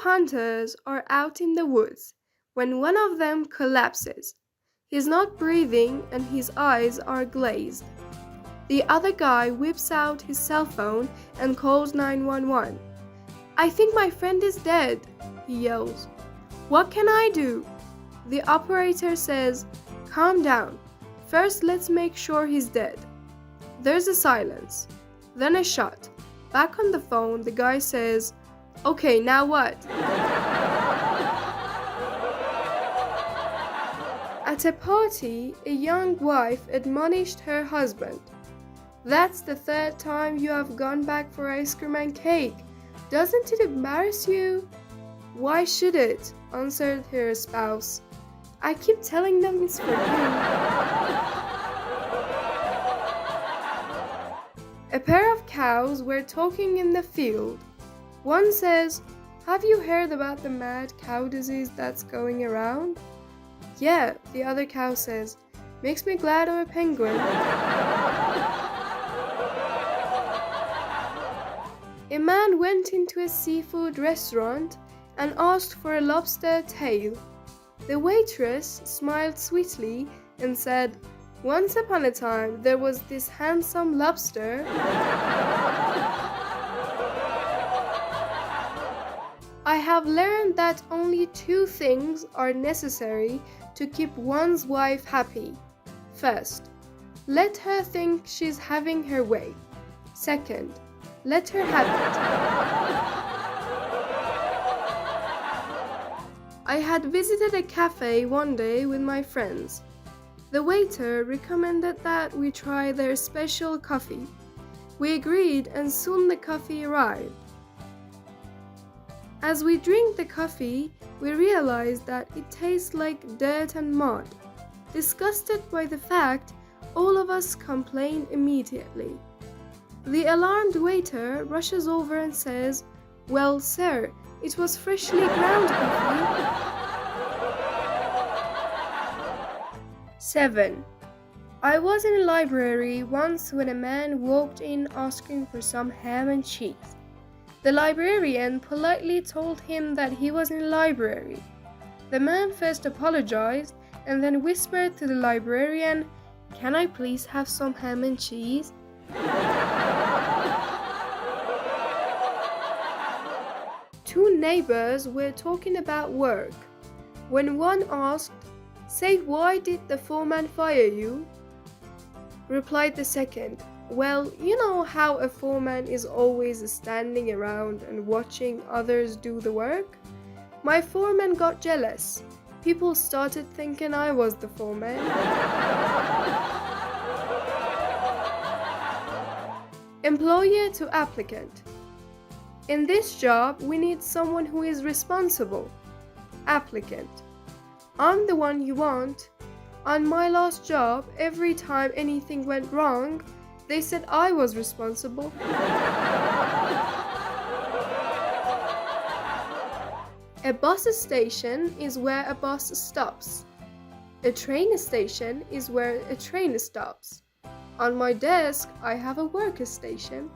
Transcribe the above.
hunters are out in the woods when one of them collapses. He's not breathing and his eyes are glazed. The other guy whips out his cell phone and calls 911. "I think my friend is dead," he yells. "What can I do?" The operator says, "Calm down. First, let's make sure he's dead." There's a silence. Then a shot. Back on the phone, the guy says, "Okay, now what?" At a party, a young wife admonished her husband. "That's the third time you have gone back for ice cream and cake. Doesn't it embarrass you?" "Why should it?" answered her spouse. "I keep telling them it's for you." A pair of cows were talking in the field. One says, "Have you heard about the mad cow disease that's going around?" "Yeah," the other cow says. "Makes me glad I'm a penguin." A man went into a seafood restaurant and asked for a lobster tail. The waitress smiled sweetly and said, "Once upon a time, there was this handsome lobster." I have learned that only two things are necessary to keep one's wife happy. First, let her think she's having her way. Second, let her have it. I had visited a cafe one day with my friends. The waiter recommended that we try their special coffee. We agreed and soon the coffee arrived. As we drink the coffee, we realized that it tastes like dirt and mud. Disgusted by the fact, all of us complain immediately. The alarmed waiter rushes over and says, "Well, sir, it was freshly ground coffee." 7. I was in a library once when a man walked in asking for some ham and cheese. The librarian politely told him that he was in a library. The man first apologized and then whispered to the librarian, "Can I please have some ham and cheese?" Two neighbors were talking about work. When one asked, "Say, why did the foreman fire you?" replied the second, "Well, you know how a foreman is always standing around and watching others do the work? My foreman got jealous. People started thinking I was the foreman." Employer to applicant. In this job, we need someone who is responsible. Applicant. I'm the one you want. On my last job, every time anything went wrong, they said I was responsible. A bus station is where a bus stops. A train station is where a train stops. On my desk, I have a workstation.